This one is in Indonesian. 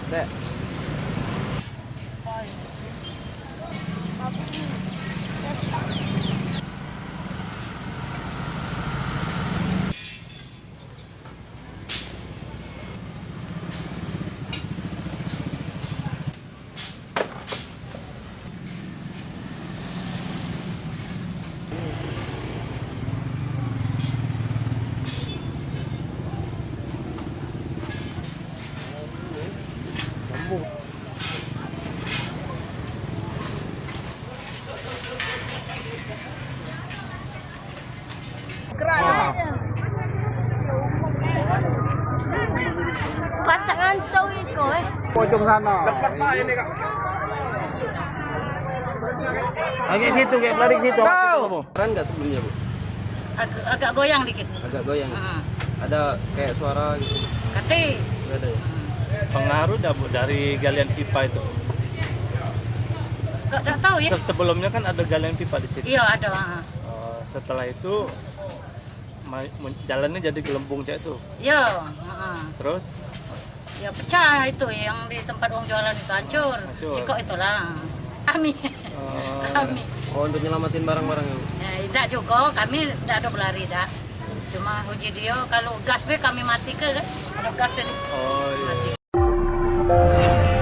Dek. Pacangan cowok itu Pojok sana. Lepas Pak ini Kak. Kayak situ, kayak lari situ. Keren nggak sebelumnya Bu? agak goyang dikit. Agak goyang. Ada kayak suara gitu. Kati. Nggak ada ya? Pengaruh dari galian pipa itu. Gak tahu ya. Sebelumnya kan ada galian pipa di situ. Iya ada. Setelah itu jalannya jadi gelembung cak itu. Iya. Terus Ya pecah itu yang di tempat uang jualan itu hancur. Sikok itulah. Kami. Kami. Oh, untuk nyelamatin barang-barang ya Bu? Ya, tidak juga, kami tidak ada berlari dah. Cuma uji dia kalau gas be kami mati ke kan. Ada gas ini. oh iya. Mati.